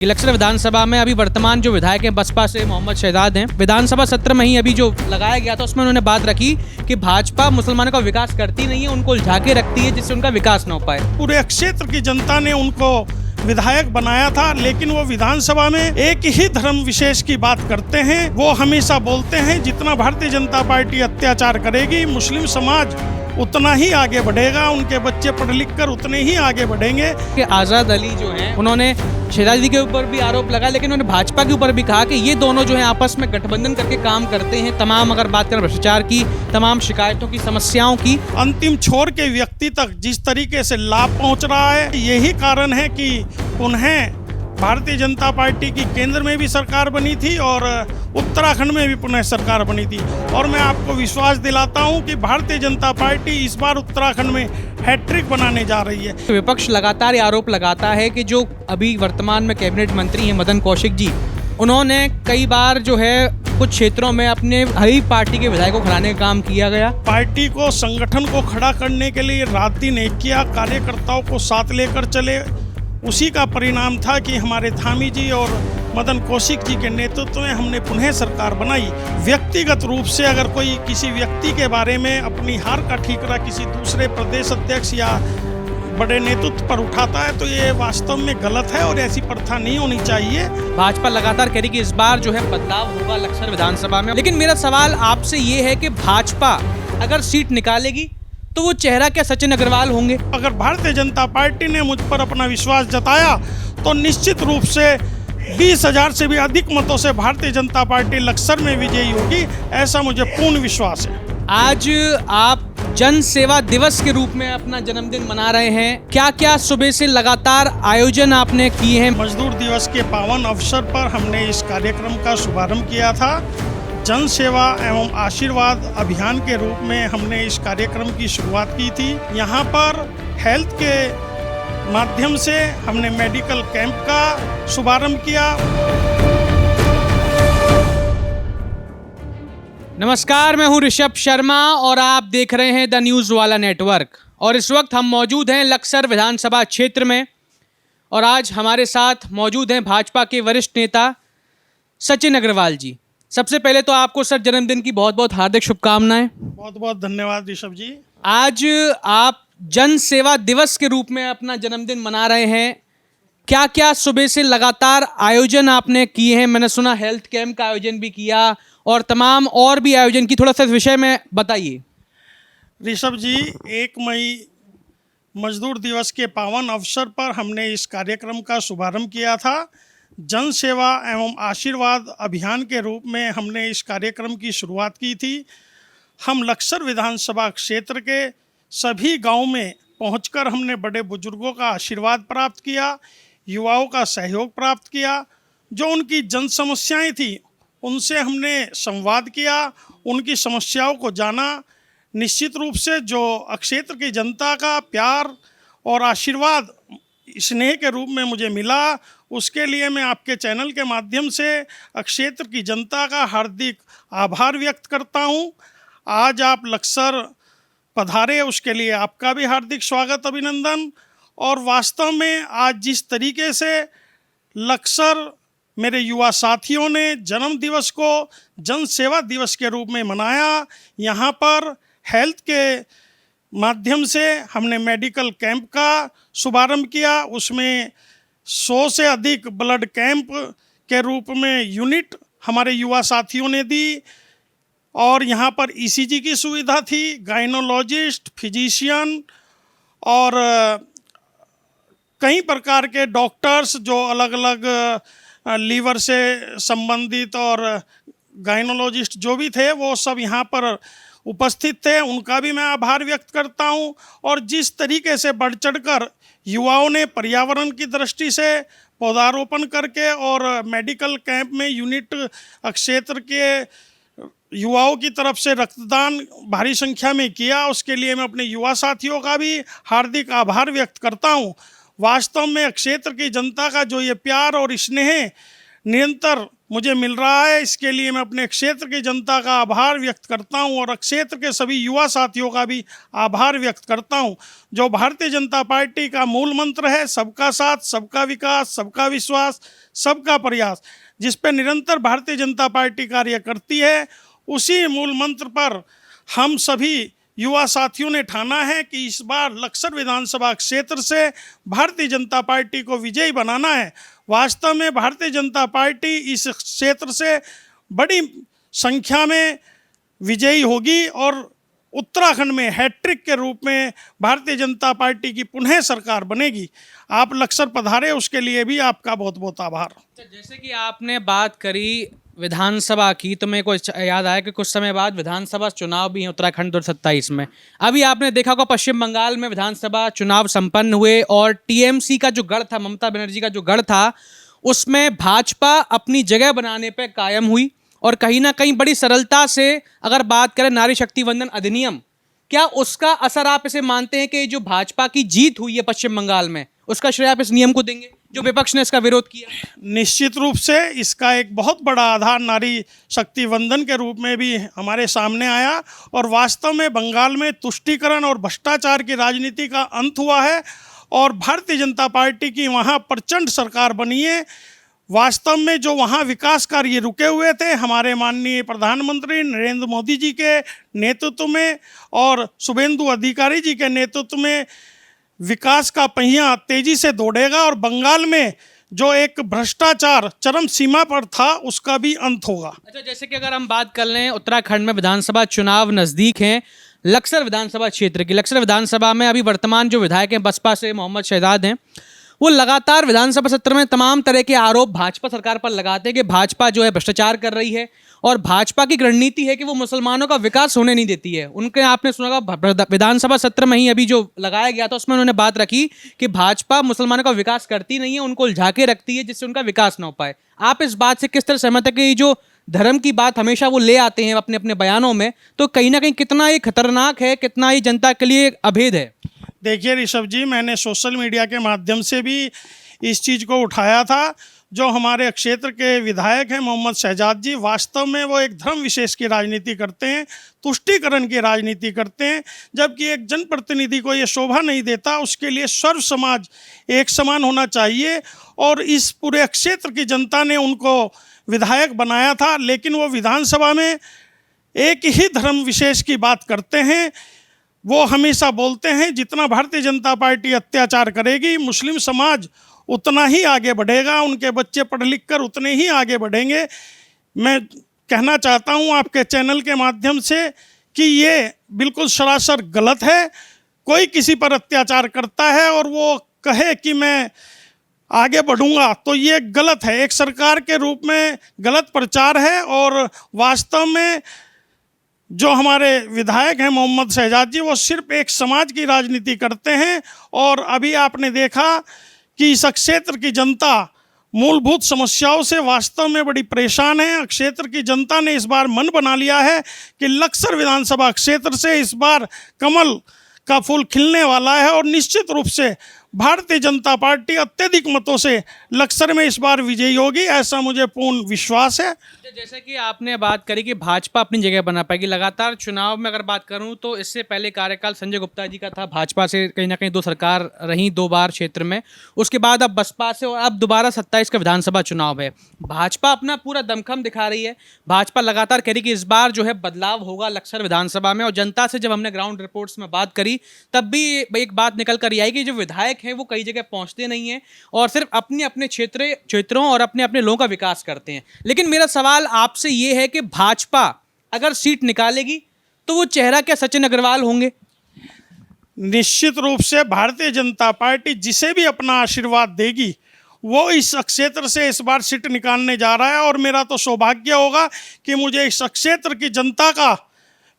लक्सर विधानसभा में अभी वर्तमान जो विधायक हैं बसपा से मोहम्मद शहजाद हैं, विधानसभा सत्र में ही अभी जो लगाया गया था उसमें उन्होंने बात रखी कि भाजपा मुसलमानों का विकास करती नहीं है, उनको उलझा के रखती है जिससे उनका विकास न हो पाए। पूरे क्षेत्र की जनता ने उनको विधायक बनाया था, लेकिन वो विधानसभा में एक ही धर्म विशेष की बात करते हैं। वो हमेशा बोलते हैं जितना भारतीय जनता पार्टी अत्याचार करेगी मुस्लिम समाज उतना ही आगे बढ़ेगा, उनके बच्चे पढ़ लिख कर उतने ही आगे बढ़ेंगे। कि आज़ाद अली जो हैं उन्होंने शहजाद जी के ऊपर भी आरोप लगाया, लेकिन उन्होंने भाजपा के ऊपर भी कहा कि ये दोनों जो हैं आपस में गठबंधन करके काम करते हैं। तमाम अगर बात करें भ्रष्टाचार की, तमाम शिकायतों की, समस्याओं की, अंतिम छोर के व्यक्ति तक जिस तरीके से लाभ पहुंच रहा है, यही कारण है कि उन्हें भारतीय जनता पार्टी की केंद्र में भी सरकार बनी थी और उत्तराखंड में भी पुनः सरकार बनी थी। और मैं आपको विश्वास दिलाता हूं कि भारतीय जनता पार्टी इस बार उत्तराखंड में हैट्रिक बनाने जा रही है। विपक्ष लगातार ये आरोप लगाता है कि जो अभी वर्तमान में कैबिनेट मंत्री हैं मदन कौशिक जी, उन्होंने कई बार जो है कुछ क्षेत्रों में अपने ही पार्टी के विधायकों को खड़ाने का काम किया गया। पार्टी को, संगठन को खड़ा करने के लिए रात दिन एक किया, कार्यकर्ताओं को साथ लेकर चले। उसी का परिणाम था कि हमारे धामी जी और मदन कौशिक जी के नेतृत्व में हमने पुनः सरकार बनाई। व्यक्तिगत रूप से अगर कोई किसी व्यक्ति के बारे में अपनी हार का ठीकरा किसी दूसरे प्रदेश अध्यक्ष या बड़े नेतृत्व पर उठाता है तो ये वास्तव में गलत है और ऐसी प्रथा नहीं होनी चाहिए। भाजपा लगातार कह रही कि इस बार जो है बदलाव होगा लक्सर विधानसभा में, लेकिन मेरा सवाल आपसे ये है कि भाजपा अगर सीट निकालेगी तो वो चेहरा क्या सचिन अग्रवाल होंगे? अगर भारतीय जनता पार्टी ने मुझ पर अपना विश्वास जताया तो निश्चित रूप से 20,000 से भी अधिक मतों से भारतीय जनता पार्टी लक्सर में विजयी होगी, ऐसा मुझे पूर्ण विश्वास है। आज आप जन सेवा दिवस के रूप में अपना जन्मदिन मना रहे हैं, क्या क्या सुबह से लगातार आयोजन आपने किए हैं? मजदूर दिवस के पावन अवसर पर हमने इस कार्यक्रम का शुभारंभ किया था। जन सेवा एवं आशीर्वाद अभियान के रूप में हमने इस कार्यक्रम की शुरुआत की थी। यहाँ पर हेल्थ के माध्यम से हमने मेडिकल कैंप का शुभारंभ किया। नमस्कार, मैं हूं ऋषभ शर्मा और आप देख रहे हैं द न्यूज़ वाला नेटवर्क। और इस वक्त हम मौजूद हैं लक्सर विधानसभा क्षेत्र में और आज हमारे साथ मौजूद हैं भाजपा के वरिष्ठ नेता सचिन अग्रवाल जी। सबसे पहले तो आपको सर जन्मदिन की बहुत बहुत हार्दिक शुभकामनाएं। बहुत बहुत धन्यवाद ऋषभ जी। आज आप जन सेवा दिवस के रूप में अपना जन्मदिन मना रहे हैं, क्या क्या सुबह से लगातार आयोजन आपने किए हैं? मैंने सुना हेल्थ कैंप का आयोजन भी किया और तमाम और भी आयोजन की, थोड़ा सा इस विषय में बताइए। ऋषभ जी, 1 मई मजदूर दिवस के पावन अवसर पर हमने इस कार्यक्रम का शुभारंभ किया था। जन सेवा एवं आशीर्वाद अभियान के रूप में हमने इस कार्यक्रम की शुरुआत की थी। हम लक्सर विधानसभा क्षेत्र के सभी गांव में पहुंचकर हमने बड़े बुजुर्गों का आशीर्वाद प्राप्त किया, युवाओं का सहयोग प्राप्त किया। जो उनकी जन समस्याएं थी उनसे हमने संवाद किया, उनकी समस्याओं को जाना। निश्चित रूप से जो क्षेत्र की जनता का प्यार और आशीर्वाद स्नेह के रूप में मुझे मिला, उसके लिए मैं आपके चैनल के माध्यम से क्षेत्र की जनता का हार्दिक आभार व्यक्त करता हूं। आज आप लक्सर पधारे, उसके लिए आपका भी हार्दिक स्वागत, अभिनंदन। और वास्तव में आज जिस तरीके से लक्सर मेरे युवा साथियों ने जन्म दिवस को जन सेवा दिवस के रूप में मनाया, यहाँ पर हेल्थ के माध्यम से हमने मेडिकल कैंप का शुभारंभ किया। उसमें 100 से अधिक ब्लड कैंप के रूप में यूनिट हमारे युवा साथियों ने दी। और यहाँ पर ईसीजी की सुविधा थी, गायनोलॉजिस्ट, फिजिशियन और कई प्रकार के डॉक्टर्स जो अलग अलग लीवर से संबंधित और गायनोलॉजिस्ट जो भी थे वो सब यहाँ पर उपस्थित थे। उनका भी मैं आभार व्यक्त करता हूँ। और जिस तरीके से बढ़ चढ़कर युवाओं ने पर्यावरण की दृष्टि से पौधारोपण करके और मेडिकल कैंप में यूनिट क्षेत्र के युवाओं की तरफ से रक्तदान भारी संख्या में किया, उसके लिए मैं अपने युवा साथियों का भी हार्दिक आभार व्यक्त करता हूँ। वास्तव में क्षेत्र की जनता का जो ये प्यार और स्नेह निरंतर मुझे मिल रहा है, इसके लिए मैं अपने क्षेत्र की जनता का आभार व्यक्त करता हूं और क्षेत्र के सभी युवा साथियों का भी आभार व्यक्त करता हूं। जो भारतीय जनता पार्टी का मूल मंत्र है, सबका साथ, सबका विकास, सबका विश्वास, सबका प्रयास, जिस पर निरंतर भारतीय जनता पार्टी कार्य करती है, उसी मूल मंत्र पर हम सभी युवा साथियों ने ठाना है कि इस बार लक्सर विधानसभा क्षेत्र से भारतीय जनता पार्टी को विजयी बनाना है। वास्तव में भारतीय जनता पार्टी इस क्षेत्र से बड़ी संख्या में विजयी होगी और उत्तराखंड में हैट्रिक के रूप में भारतीय जनता पार्टी की पुनः सरकार बनेगी। आप लक्सर पधारे, उसके लिए भी आपका बहुत बहुत आभार। जैसे कि आपने बात करी विधानसभा की, तो मेरे को याद आया कि कुछ समय बाद विधानसभा चुनाव भी हैं उत्तराखंड 2027 में। अभी आपने देखा होगा पश्चिम बंगाल में विधानसभा चुनाव संपन्न हुए और टीएमसी का जो गढ़ था, ममता बनर्जी का जो गढ़ था, उसमें भाजपा अपनी जगह बनाने पर कायम हुई और कहीं ना कहीं बड़ी सरलता से, अगर बात करें नारी शक्ति वंदन अधिनियम, क्या उसका असर आप इसे मानते हैं कि जो भाजपा की जीत हुई है पश्चिम बंगाल में, उसका श्रेय आप इस नियम को देंगे जो विपक्ष ने इसका विरोध किया? निश्चित रूप से इसका एक बहुत बड़ा आधार नारी शक्ति वंदन के रूप में भी हमारे सामने आया और वास्तव में बंगाल में तुष्टीकरण और भ्रष्टाचार की राजनीति का अंत हुआ है और भारतीय जनता पार्टी की वहाँ प्रचंड सरकार बनी है। वास्तव में जो वहाँ विकास कार्य रुके हुए थे, हमारे माननीय प्रधानमंत्री नरेंद्र मोदी जी के नेतृत्व में और शुभेंदु अधिकारी जी के नेतृत्व में विकास का पहिया तेजी से दौड़ेगा और बंगाल में जो एक भ्रष्टाचार चरम सीमा पर था, उसका भी अंत होगा। अच्छा, जैसे कि अगर हम बात कर लें उत्तराखंड में विधानसभा चुनाव नज़दीक हैं, लक्सर विधानसभा क्षेत्र की, लक्सर विधानसभा में अभी वर्तमान जो विधायक हैं बसपा से मोहम्मद शहजाद हैं, वो लगातार विधानसभा सत्र में तमाम तरह के आरोप भाजपा सरकार पर लगाते हैं कि भाजपा जो है भ्रष्टाचार कर रही है और भाजपा की रणनीति है कि वो मुसलमानों का विकास होने नहीं देती है। उनके आपने सुना होगा विधानसभा सत्र में ही अभी जो लगाया गया था उसमें उन्होंने बात रखी कि भाजपा मुसलमानों का विकास करती नहीं है, उनको उलझा के रखती है जिससे उनका विकास ना हो पाए। आप इस बात से किस तरह सहमत है कि जो धर्म की बात हमेशा वो ले आते हैं अपने अपने बयानों में, तो कहीं ना कहीं कितना ये खतरनाक है, कितना ये जनता के लिए अभेद है? देखिए ऋषभ जी, मैंने सोशल मीडिया के माध्यम से भी इस चीज़ को उठाया था। जो हमारे क्षेत्र के विधायक हैं मोहम्मद शहजाद जी, वास्तव में वो एक धर्म विशेष की राजनीति करते हैं, तुष्टीकरण की राजनीति करते हैं, जबकि एक जनप्रतिनिधि को ये शोभा नहीं देता। उसके लिए सर्व समाज एक समान होना चाहिए और इस पूरे क्षेत्र की जनता ने उनको विधायक बनाया था, लेकिन वो विधानसभा में एक ही धर्म विशेष की बात करते हैं। वो हमेशा बोलते हैं जितना भारतीय जनता पार्टी अत्याचार करेगी, मुस्लिम समाज उतना ही आगे बढ़ेगा, उनके बच्चे पढ़ लिख कर उतने ही आगे बढ़ेंगे। मैं कहना चाहता हूं आपके चैनल के माध्यम से कि ये बिल्कुल सरासर गलत है। कोई किसी पर अत्याचार करता है और वो कहे कि मैं आगे बढ़ूंगा, तो ये गलत है, एक सरकार के रूप में गलत प्रचार है। और वास्तव में जो हमारे विधायक हैं मोहम्मद शहजाद जी, वो सिर्फ एक समाज की राजनीति करते हैं। और अभी आपने देखा कि इस क्षेत्र की जनता मूलभूत समस्याओं से वास्तव में बड़ी परेशान है। क्षेत्र की जनता ने इस बार मन बना लिया है कि लक्सर विधानसभा क्षेत्र से इस बार कमल का फूल खिलने वाला है और निश्चित रूप से भारतीय जनता पार्टी अत्यधिक मतों से लक्सर में इस बार विजयी होगी, ऐसा मुझे पूर्ण विश्वास है। जैसे कि आपने बात करी कि भाजपा अपनी जगह बना पाएगी, लगातार चुनाव में अगर बात करूं तो इससे पहले कार्यकाल संजय गुप्ता जी का था, भाजपा से कहीं ना कहीं दो सरकार रही 2 बार क्षेत्र में, उसके बाद अब बसपा से और अब दोबारा 27 का विधानसभा चुनाव है। भाजपा अपना पूरा दमखम दिखा रही है, भाजपा लगातार कह रही कि इस बार जो है बदलाव होगा लक्सर विधानसभा में। और जनता से जब हमने ग्राउंड रिपोर्ट्स में बात करी तब भी एक बात निकल कर आई कि जो विधायक हैं वो कई जगह पहुंचते नहीं हैं और सिर्फ अपने अपने क्षेत्रों और अपने अपने लोगों का विकास करते हैं। लेकिन मेरा सवाल आपसे ये है कि भाजपा अगर सीट निकालेगी तो वो चेहरा क्या सचिन अग्रवाल होंगे? निश्चित रूप से भारतीय जनता पार्टी जिसे भी अपना आशीर्वाद देगी वो इस क्षेत्र से इस बार सीट निकालने जा रहा है। और मेरा तो सौभाग्य होगा कि मुझे इस क्षेत्र की जनता का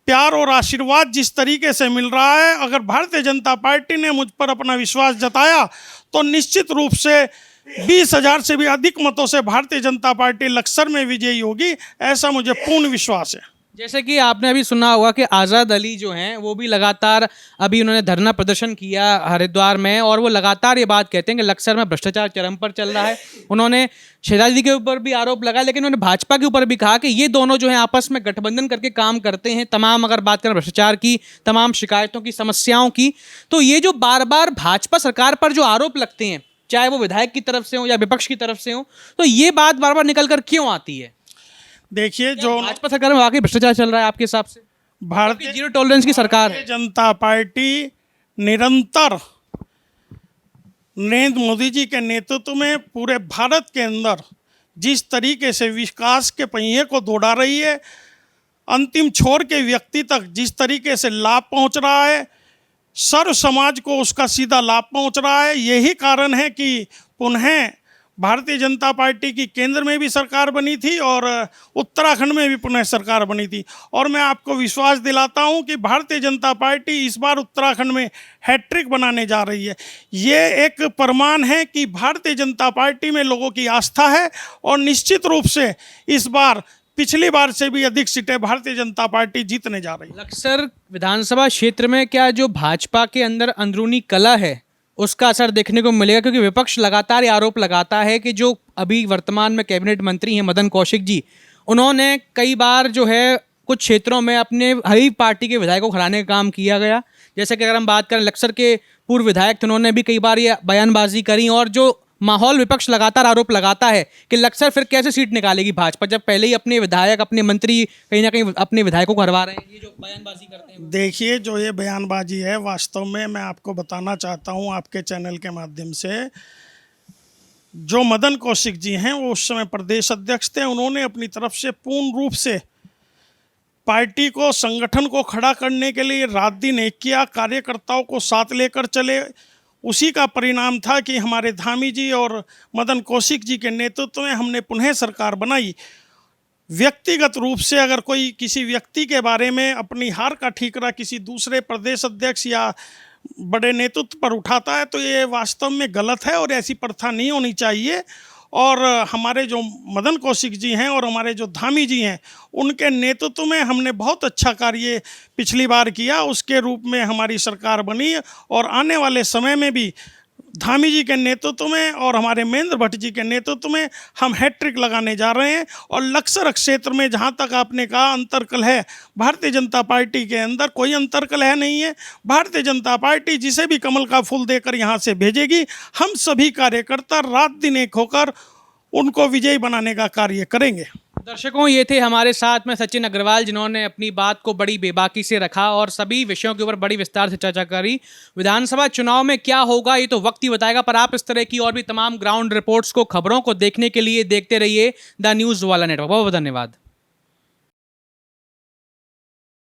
प्यार और आशीर्वाद जिस तरीके से मिल रहा है, अगर भारतीय जनता पार्टी ने मुझ पर अपना विश्वास जताया तो निश्चित रूप से 20,000 से भी अधिक मतों से भारतीय जनता पार्टी लक्सर में विजयी होगी, ऐसा मुझे पूर्ण विश्वास है। जैसे कि आपने अभी सुना होगा कि आज़ाद अली जो हैं वो भी लगातार अभी उन्होंने धरना प्रदर्शन किया हरिद्वार में, और वो लगातार ये बात कहते हैं कि लक्सर में भ्रष्टाचार चरम पर चल रहा है। उन्होंने शहजाद जी के ऊपर भी आरोप लगाया, लेकिन उन्होंने भाजपा के ऊपर भी कहा कि ये दोनों जो हैं आपस में गठबंधन करके काम करते हैं। तमाम अगर बात करें भ्रष्टाचार की, तमाम शिकायतों की, समस्याओं की, तो ये जो बार बार भाजपा सरकार पर जो आरोप लगते हैं, चाहे वो विधायक की तरफ से हो या विपक्ष की तरफ से हो, तो ये बात बार बार निकल कर क्यों आती है? देखिए, जो भाजपा सरकार में वाकई भ्रष्टाचार चल रहा है आपके हिसाब से? भारतीय जीरो टॉलरेंस की सरकार है। जनता पार्टी निरंतर नरेंद्र मोदी जी के नेतृत्व में पूरे भारत के अंदर जिस तरीके से विकास के पहिए को दौड़ा रही है, अंतिम छोर के व्यक्ति तक जिस तरीके से लाभ पहुंच रहा है, सर्व समाज को उसका सीधा लाभ पहुंच रहा है। यही कारण है कि पुनः भारतीय जनता पार्टी की केंद्र में भी सरकार बनी थी और उत्तराखंड में भी पुनः सरकार बनी थी। और मैं आपको विश्वास दिलाता हूं कि भारतीय जनता पार्टी इस बार उत्तराखंड में हैट्रिक बनाने जा रही है। ये एक प्रमाण है कि भारतीय जनता पार्टी में लोगों की आस्था है और निश्चित रूप से इस बार पिछली बार से भी अधिक सीटें भारतीय जनता पार्टी जीतने जा रही है। लक्सर विधानसभा क्षेत्र में क्या जो भाजपा के अंदर अंदरूनी कलह है उसका असर देखने को मिलेगा? क्योंकि विपक्ष लगातार ये आरोप लगाता है कि जो अभी वर्तमान में कैबिनेट मंत्री हैं मदन कौशिक जी, उन्होंने कई बार जो है कुछ क्षेत्रों में अपने हरी पार्टी के विधायकों को हराने का काम किया गया। जैसे कि अगर हम बात करें लक्सर के पूर्व विधायक थे, उन्होंने भी कई बार ये बयानबाजी करी, और जो माहौल विपक्ष लगातार आरोप लगाता है कि लक्सर फिर कैसे सीट निकालेगी भाजपा, जब पहले ही अपने विधायक, अपने मंत्री कहीं ना कहीं अपने विधायकों को हरवा रहे हैं, ये जो बयानबाजी करते हैं। देखिए, जो ये बयानबाजी है, वास्तव में मैं आपको बताना चाहता हूं आपके चैनल के माध्यम से, जो मदन कौशिक जी हैं वो उस समय प्रदेश अध्यक्ष थे। उन्होंने अपनी तरफ से पूर्ण रूप से पार्टी को, संगठन को खड़ा करने के लिए रात दिन एक किया, कार्यकर्ताओं को साथ लेकर चले। उसी का परिणाम था कि हमारे धामी जी और मदन कौशिक जी के नेतृत्व में हमने पुनः सरकार बनाई। व्यक्तिगत रूप से अगर कोई किसी व्यक्ति के बारे में अपनी हार का ठीकरा किसी दूसरे प्रदेश अध्यक्ष या बड़े नेतृत्व पर उठाता है तो ये वास्तव में गलत है और ऐसी प्रथा नहीं होनी चाहिए। और हमारे जो मदन कौशिक जी हैं और हमारे जो धामी जी हैं, उनके नेतृत्व में हमने बहुत अच्छा कार्य पिछली बार किया, उसके रूप में हमारी सरकार बनी। और आने वाले समय में भी धामी जी के नेतृत्व में और हमारे महेंद्र भट्ट जी के नेतृत्व में हम हैट्रिक लगाने जा रहे हैं। और लक्सर क्षेत्र में जहां तक आपने कहा अंतर्कल है, भारतीय जनता पार्टी के अंदर कोई अंतर्कल है नहीं है। भारतीय जनता पार्टी जिसे भी कमल का फूल देकर यहां से भेजेगी, हम सभी कार्यकर्ता रात दिन एक होकर उनको विजयी बनाने का कार्य करेंगे। दर्शकों, ये थे हमारे साथ में सचिन अग्रवाल, जिन्होंने अपनी बात को बड़ी बेबाकी से रखा और सभी विषयों के ऊपर बड़ी विस्तार से चर्चा करी। विधानसभा चुनाव में क्या होगा ये तो वक्त ही बताएगा, पर आप इस तरह की और भी तमाम ग्राउंड रिपोर्ट्स को, खबरों को देखने के लिए देखते रहिए द न्यूज़ वाला नेटवर्क। बहुत बहुत धन्यवाद।